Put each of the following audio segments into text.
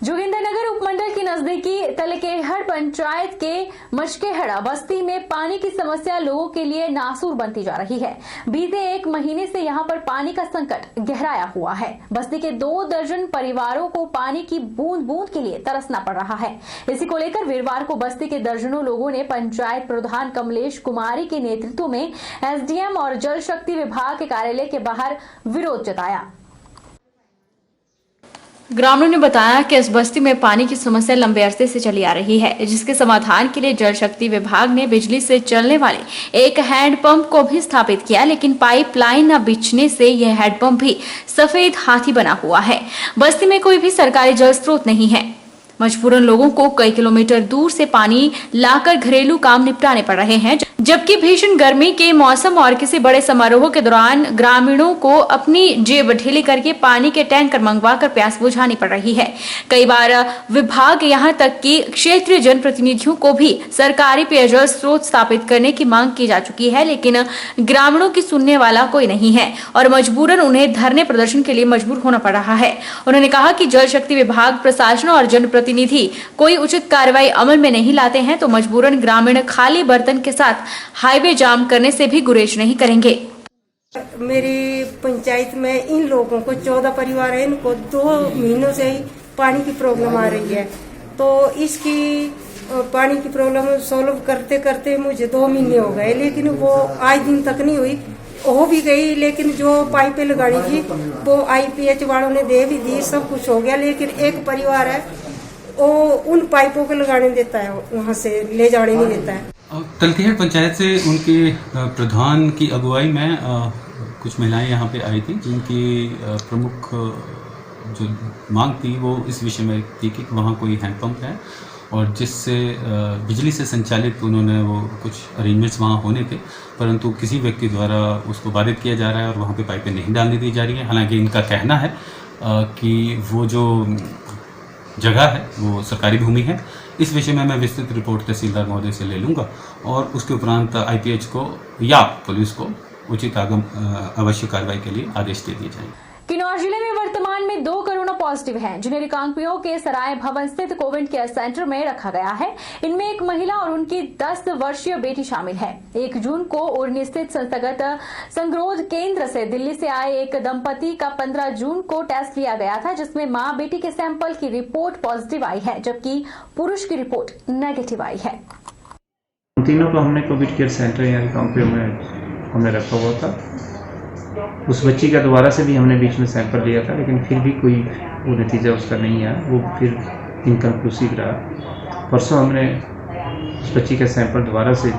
जोगिंदरनगर उपमंडल के नजदीकी तलकेहड़ पंचायत के मचकेहड़ा बस्ती में पानी की समस्या लोगों के लिए नासूर बनती जा रही है। बीते एक महीने से यहां पर पानी का संकट गहराया हुआ है। बस्ती के 2 दर्जन परिवारों को पानी की बूंद बूंद के लिए तरसना पड़ रहा है। इसी को लेकर वीरवार को बस्ती के दर्जनों लोगों ने पंचायत प्रधान कमलेश कुमारी के नेतृत्व में एसडीएम और जल शक्ति विभाग के कार्यालय के बाहर विरोध जताया। ग्रामीणों ने बताया कि इस बस्ती में पानी की समस्या लंबे अरसे से चली आ रही है, जिसके समाधान के लिए जल शक्ति विभाग ने बिजली से चलने वाले एक हैंडपंप को भी स्थापित किया, लेकिन पाइपलाइन न बिछने से यह हैंडपंप भी सफेद हाथी बना हुआ है। बस्ती में कोई भी सरकारी जल स्रोत नहीं है। मजबूरन लोगों को कई किलोमीटर दूर से पानी लाकर घरेलू काम निपटाने पड़ रहे हैं, जबकि भीषण गर्मी के मौसम और किसी बड़े समारोह के दौरान ग्रामीणों को अपनी जेब ढीली करके पानी के टैंकर मंगवाकर प्यास बुझानी पड़ रही है। कई बार विभाग यहाँ तक कि क्षेत्रीय जनप्रतिनिधियों को भी सरकारी पेयजल स्रोत स्थापित करने की मांग की जा चुकी है, लेकिन ग्रामीणों की सुनने वाला कोई नहीं है और मजबूरन उन्हें धरने प्रदर्शन के लिए मजबूर होना पड़ रहा है। उन्होंने कहा कि जल शक्ति विभाग, प्रशासन और जनप्रतिनिधि कोई उचित कार्रवाई अमल में नहीं लाते हैं तो मजबूरन ग्रामीण खाली बर्तन के साथ हाईवे जाम करने से भी गुरेज नहीं करेंगे। मेरी पंचायत में इन लोगों को 14 परिवार है, इनको 2 महीनों से ही पानी की प्रॉब्लम आ रही है। तो इसकी पानी की प्रॉब्लम सॉल्व करते करते मुझे 2 महीने हो गए, लेकिन वो आज दिन तक नहीं हुई। हो भी गई, लेकिन जो पाइपें लगानी थी वो IPH वालों ने दे भी दी, सब कुछ हो गया, लेकिन एक परिवार है वो उन पाइपों को लगाने देता है, वहाँ से ले जाने नहीं देता है। तलकेहड़ पंचायत से उनके प्रधान की अगुवाई में कुछ महिलाएं यहाँ पे आई थी, जिनकी प्रमुख जो मांग थी वो इस विषय में थी कि वहाँ कोई हैंडपंप है और जिससे बिजली से संचालित उन्होंने वो कुछ अरेंजमेंट्स वहाँ होने थे, परंतु किसी व्यक्ति द्वारा उसको बाधित किया जा रहा है और वहाँ पे पाइपें नहीं डालने दी जा रही हैं। हालांकि इनका कहना है कि वो जो जगह है वो सरकारी भूमि है। इस विषय में मैं विस्तृत रिपोर्ट तहसीलदार महोदय से ले लूँगा और उसके उपरांत IPH को या पुलिस को उचित अवश्य कार्रवाई के लिए आदेश दे दिए जाएंगे। किन्नौर जिले में वर्तमान में 2 कोरोना पॉजिटिव हैं, जिन्हें रिकांगपिओ के सराय भवन स्थित कोविड केयर सेंटर में रखा गया है। इनमें एक महिला और उनकी 10 वर्षीय बेटी शामिल है। 1 जून को उर्नी स्थित संस्थागत संगरोध केंद्र से दिल्ली से आए एक दंपति का 15 जून को टेस्ट लिया गया था, जिसमें मां बेटी के सैंपल की रिपोर्ट पॉजिटिव आई है, जबकि पुरुष की रिपोर्ट नेगेटिव आई है। तीनों को हमने कोविड केयर सेंटर यहाँ रिकांगपिओ में हमने रखा हुआ था। उस बच्ची का दोबारा से भी हमने बीच में सैंपल लिया था, लेकिन फिर भी कोई वो नतीजा उसका नहीं आया, वो फिर इनकन्क्लूसिव रहा। परसों हमने उस बच्ची का सैंपल दोबारा से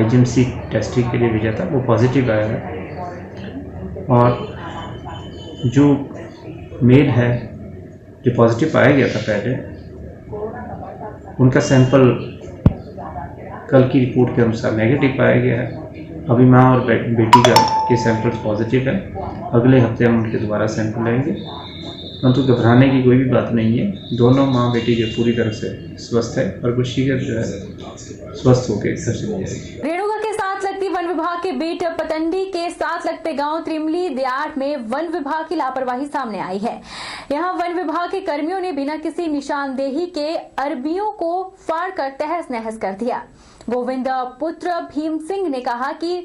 IGMC टेस्टिंग के लिए भेजा था, वो पॉजिटिव आया है। और जो मेल है जो पॉजिटिव पाया गया था पहले, उनका सैंपल कल की रिपोर्ट के अनुसार नेगेटिव पाया गया है। अभी माँ और बेटी के सैंपल्स पॉजिटिव है। अगले हफ्ते हम उनके दोबारा सैंपल लेंगे, परंतु घबराने की कोई भी बात नहीं है। दोनों माँ बेटी जो पूरी तरह से स्वस्थ है और कुछ शीघ्र जो है स्वस्थ होकर घर से जाएगी। रेणुका के साथ लगती वन विभाग के बीट पतंडी के साथ लगते गांव त्रिमली दियाड़ में वन विभाग की लापरवाही सामने आई है। यहां वन विभाग के कर्मियों ने बिना किसी निशानदेही के अरबियों को फाड़कर तहस नहस कर दिया। गोविंद पुत्र भीम सिंह ने कहा कि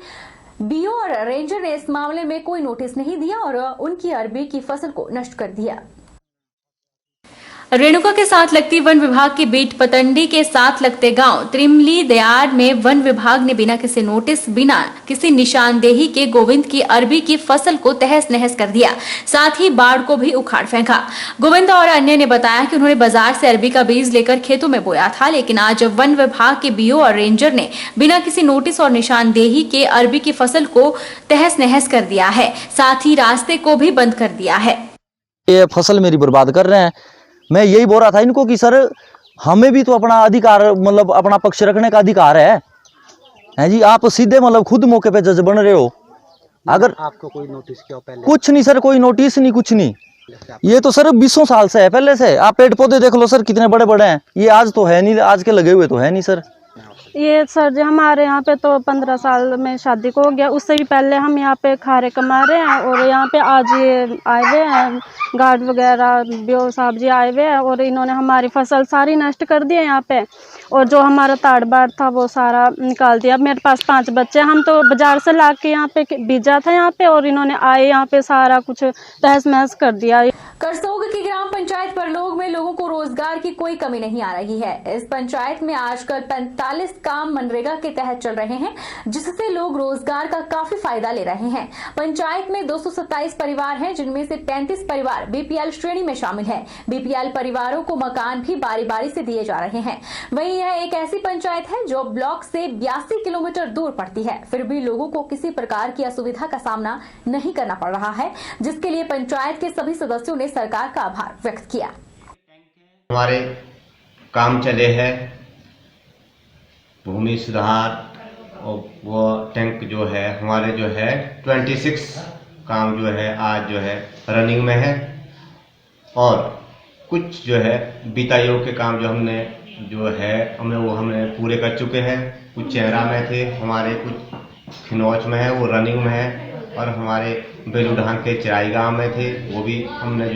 BO और रेंजर ने इस मामले में कोई नोटिस नहीं दिया और उनकी अरबी की फसल को नष्ट कर दिया। रेणुका के साथ लगती वन विभाग की बीट पतंडी के साथ लगते गांव त्रिमली दियाड़ में वन विभाग ने बिना किसी नोटिस, बिना किसी निशानदेही के गोविंद की अरबी की फसल को तहस नहस कर दिया, साथ ही बाढ़ को भी उखाड़ फेंका। गोविंद और अन्य ने बताया कि उन्होंने बाजार से अरबी का बीज लेकर खेतों में बोया था, लेकिन आज वन विभाग के BO और रेंजर ने बिना किसी नोटिस और निशानदेही के अरबी की फसल को तहस नहस कर दिया है, साथ ही रास्ते को भी बंद कर दिया है। ये फसल मेरी बर्बाद कर रहे हैं। मैं यही बोल रहा था इनको कि सर हमें भी तो अपना अधिकार, मतलब अपना पक्ष रखने का अधिकार है जी। आप सीधे मतलब खुद मौके पे जज बन रहे हो। अगर आपको कोई नोटिस किया पहले? कुछ नहीं सर, कोई नोटिस नहीं, कुछ नहीं। ये तो सर 20 साल से है, पहले से। आप पेड़ पौधे देख लो सर कितने बड़े बड़े हैं। ये आज तो है नहीं, आज के लगे हुए तो है नहीं सर। ये सर जी हमारे यहाँ पे तो 15 साल में शादी को हो गया, उससे भी पहले हम यहाँ पे खारे कमा रहे हैं और यहाँ पे आज ये आए हुए हैं गार्ड वगैरह बीओ साहब जी आए हुए हैं और इन्होंने हमारी फसल सारी नष्ट कर दी है यहाँ पे और जो हमारा ताड़ बाड़ था वो सारा निकाल दिया। मेरे पास 5 बच्चे, हम तो बाजार से ला के यहाँ पे बीजा था यहाँ पे और इन्होंने आए यहाँ पे सारा कुछ तहस महस कर दिया। करसोग की ग्राम पंचायत परलोग में लोगों को रोजगार की कोई कमी नहीं आ रही है। इस पंचायत में आजकल 45 काम मनरेगा के तहत चल रहे हैं, जिससे लोग रोजगार का काफी फायदा ले रहे हैं। पंचायत में 227 परिवार हैं, जिनमें से 35 परिवार बीपीएल श्रेणी में शामिल हैं। बीपीएल परिवारों को मकान भी बारी बारी से दिए जा रहे हैं। वहीं यह एक ऐसी पंचायत है जो ब्लॉक से 82 किलोमीटर दूर पड़ती है, फिर भी लोगों को किसी प्रकार की असुविधा का सामना नहीं करना पड़ रहा है, जिसके लिए पंचायत के सभी सदस्यों ने सरकार का आभार व्यक्त किया। हमारे काम चले हैं, भूमि सुधार और वो टैंक जो है हमारे जो है 26 काम जो है आज जो है रनिंग में है और कुछ जो है बीतायोग के काम जो हमने हमने पूरे कर चुके हैं। कुछ चेहरा में थे हमारे, कुछ खिनौच में है वो रनिंग में है और हमारे बेलूढान के चिराई गांव में थे वो भी हमने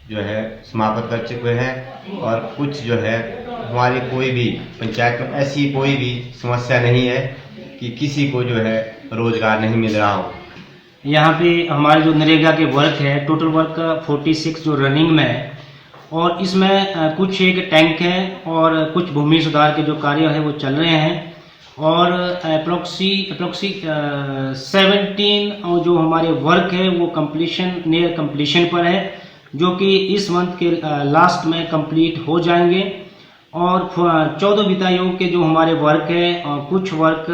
जो है समाप्त कर चुके हैं। और कुछ जो है हमारी कोई भी पंचायत में ऐसी कोई भी समस्या नहीं है कि किसी को जो है रोजगार नहीं मिल रहा हो। यहाँ पे हमारे जो नरेगा के वर्क है, टोटल वर्क 46 जो रनिंग में है और इसमें कुछ एक टैंक है और कुछ भूमि सुधार के जो कार्य है वो चल रहे हैं और अप्रोक्सी 17 जो हमारे वर्क है वो नियर कंप्लीशन पर है, जो कि इस मंथ के लास्ट में कंप्लीट हो जाएंगे। और 14 वित्तायोग के जो हमारे वर्क है कुछ वर्क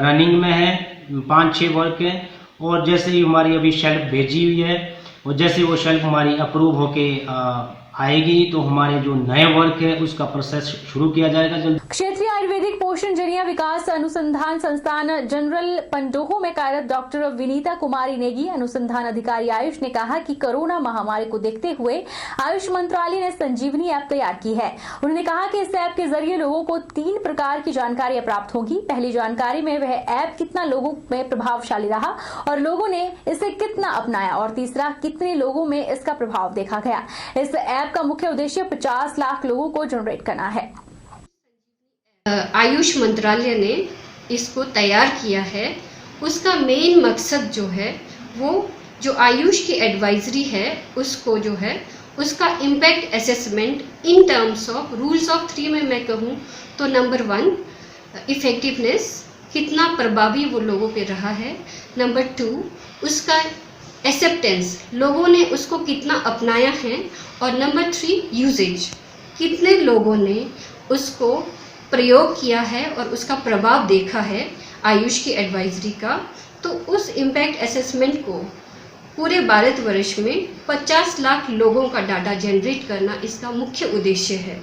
रनिंग में है, 5-6 वर्क है और जैसे ही हमारी अभी शेल्फ भेजी हुई है और जैसे वो शेल्फ हमारी अप्रूव होके आएगी तो हमारे जो नए वर्क है उसका प्रोसेस शुरू किया जाएगा जल्द। क्षेत्रीय आयुर्वेदिक पोषण जनिया विकास अनुसंधान संस्थान जनरल पंडोहो में कार्यरत डॉक्टर विनीता कुमारी नेगी, अनुसंधान अधिकारी आयुष, ने कहा कि कोरोना महामारी को देखते हुए आयुष मंत्रालय ने संजीवनी ऐप तैयार की है। उन्होंने कहा कि इस ऐप के जरिए लोगों को 3 प्रकार की जानकारियां प्राप्त होगी। पहली जानकारी में वह ऐप कितना लोगों में प्रभावशाली रहा और लोगों ने इसे कितना अपनाया और तीसरा कितने लोगों में इसका प्रभाव देखा गया। इस ऐप का मुख्य उद्देश्य 50 लाख लोगों को जनरेट करना है। आयुष मंत्रालय ने इसको तैयार किया है। उसका मेन मकसद जो है वो जो आयुष की एडवाइजरी है उसको जो है उसका impact assessment in terms of rules of 3 में मैं कहूँ तो नंबर 1 इफेक्टिवनेस, कितना प्रभावी वो लोगों पे रहा है। नंबर 2 उसका एक्सेप्टेंस, लोगों ने उसको कितना अपनाया है। और नंबर 3 यूजेज, कितने लोगों ने उसको प्रयोग किया है और उसका प्रभाव देखा है आयुष की एडवाइजरी का। तो उस इम्पैक्ट असेसमेंट को पूरे भारतवर्ष में 50 लाख लोगों का डाटा जनरेट करना इसका मुख्य उद्देश्य है।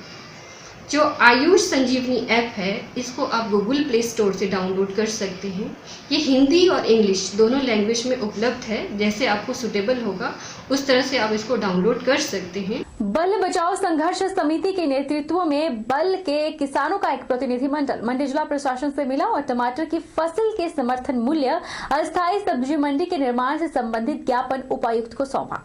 जो आयुष संजीवनी ऐप है इसको आप गूगल प्ले स्टोर से डाउनलोड कर सकते हैं। ये हिंदी और इंग्लिश दोनों लैंग्वेज में उपलब्ध है, जैसे आपको सुटेबल होगा उस तरह से आप इसको डाउनलोड कर सकते हैं। बल बचाओ संघर्ष समिति के नेतृत्व में बल के किसानों का एक प्रतिनिधिमंडल मंडी जिला प्रशासन से मिला और टमाटर की फसल के समर्थन मूल्य अस्थायी सब्जी मंडी के निर्माण से संबंधित ज्ञापन उपायुक्त को सौंपा।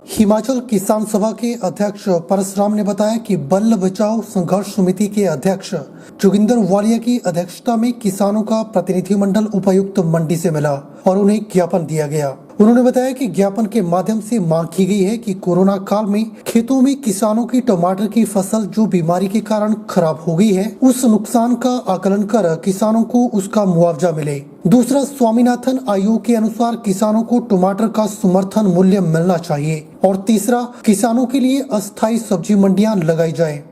हिमाचल किसान सभा के अध्यक्ष परशुराम ने बताया कि बल बचाओ संघर्ष समिति के अध्यक्ष जोगिंदर वालिया की अध्यक्षता में किसानों का प्रतिनिधिमंडल उपायुक्त मंडी से मिला और उन्हें ज्ञापन दिया गया। उन्होंने बताया कि ज्ञापन के माध्यम से मांग की गई है कि कोरोना काल में खेतों में किसानों की टमाटर की फसल जो बीमारी के कारण खराब हो गई है उस नुकसान का आकलन कर किसानों को उसका मुआवजा मिले। दूसरा, स्वामीनाथन आयोग के अनुसार किसानों को टमाटर का समर्थन मूल्य मिलना चाहिए और तीसरा, किसानों के लिए अस्थायी सब्जी मंडियां लगाई जाए।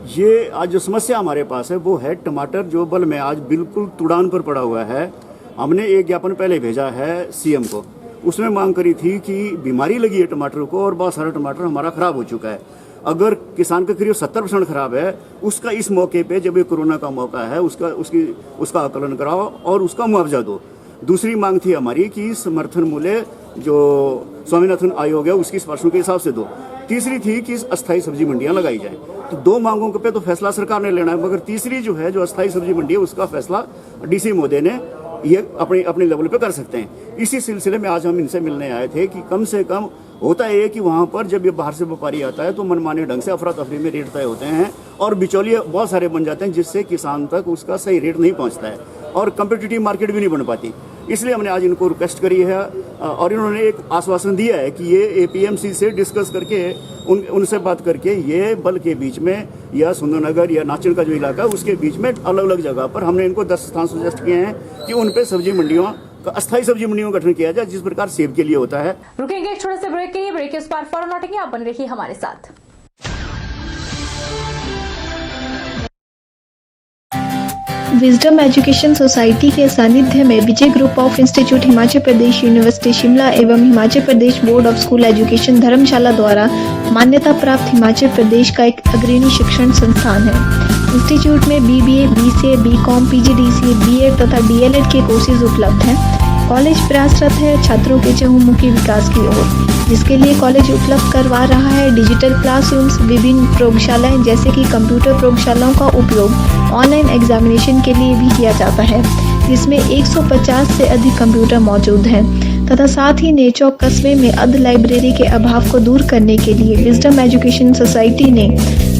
ये आज जो समस्या हमारे पास है वो है टमाटर जो बल में आज बिल्कुल तुड़ान पर पड़ा हुआ है। हमने एक ज्ञापन पहले भेजा है सीएम को, उसमें मांग करी थी कि बीमारी लगी है टमाटर को और बहुत सारा टमाटर हमारा खराब हो चुका है। अगर किसान का करीब 70% खराब है उसका इस मौके पे जब ये कोरोना का मौका है उसका आकलन कराओ और उसका मुआवजा दो। दूसरी मांग थी हमारी कि समर्थन मूल्य जो स्वामीनाथन आयोग है उसकी सिफारिशों के हिसाब से दो। तीसरी थी कि अस्थायी सब्जी मंडियां लगाई जाए। तो 2 मांगों पे तो फैसला सरकार ने लेना है, मगर तीसरी जो है, जो अस्थायी सब्जी मंडी है, उसका फैसला डीसी महोदय ने ये अपने लेवल पे कर सकते हैं। इसी सिलसिले में आज हम इनसे मिलने आए थे कि कम से कम होता है कि वहाँ पर जब ये बाहर से व्यापारी आता है तो मनमाने ढंग से अफरा तफरी में रेट तय होते हैं और बिचौलिए बहुत सारे बन जाते हैं, जिससे किसान तक उसका सही रेट नहीं पहुँचता है और कंपिटिटिव मार्केट भी नहीं बन पाती। इसलिए हमने आज इनको रिक्वेस्ट करी है और इन्होंने एक आश्वासन दिया है कि ये एपीएमसी से डिस्कस करके उनसे बात करके ये बल के बीच में या सुंदरनगर या नाचन का जो इलाका है उसके बीच में अलग अलग जगह पर हमने इनको 10 स्थान सजेस्ट किए हैं कि उन पे सब्जी मंडियों का अस्थायी सब्जी मंडियों का गठन किया जाए, जिस प्रकार सेब के लिए होता है। रुकेंगे एक छोटे से ब्रेक के लिए, ब्रेक के उस पार फौरन लौटेंगे, आप बने रहिए हमारे साथ। विजडम एजुकेशन सोसाइटी के सानिध्य में Vijay group of institute Himachal Pradesh university Shimla एवं Himachal Pradesh board of school education Dharamshala द्वारा मान्यता प्राप्त हिमाचल प्रदेश का एक अग्रणी शिक्षण संस्थान है। इंस्टीट्यूट में BBA, BCA, BCom, PGDCA, B.Ed तथा DLED के कोर्सेज उपलब्ध हैं। कॉलेज प्रयासरत है छात्रों के चहुमुखी विकास की ओर, जिसके लिए कॉलेज उपलब्ध करवा रहा है डिजिटल क्लासरूम्स, विभिन्न प्रयोगशालाएं जैसे कि कंप्यूटर प्रयोगशालाओं का उपयोग ऑनलाइन एग्जामिनेशन के लिए भी किया जाता है, जिसमें 150 से अधिक कंप्यूटर मौजूद हैं तथा साथ ही नेचौक कस्बे में अर्ध लाइब्रेरी के अभाव को दूर करने के लिए विजडम एजुकेशन सोसाइटी ने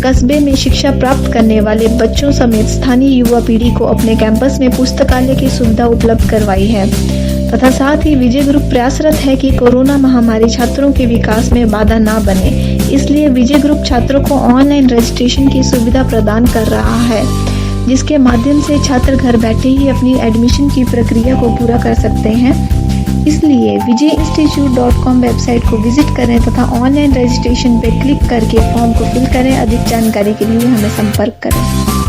कस्बे में शिक्षा प्राप्त करने वाले बच्चों समेत स्थानीय युवा पीढ़ी को अपने कैंपस में पुस्तकालय की सुविधा उपलब्ध करवाई है तथा साथ ही विजय ग्रुप प्रयासरत है कि कोरोना महामारी छात्रों के विकास में बाधा न बने, इसलिए विजय ग्रुप छात्रों को ऑनलाइन रजिस्ट्रेशन की सुविधा प्रदान कर रहा है, जिसके माध्यम से छात्र घर बैठे ही अपनी एडमिशन की प्रक्रिया को पूरा कर सकते हैं। इसलिए vijayinstitute.com वेबसाइट को विजिट करें तथा ऑनलाइन रजिस्ट्रेशन पर क्लिक करके फॉर्म को फिल करें। अधिक जानकारी के लिए हमें संपर्क करें।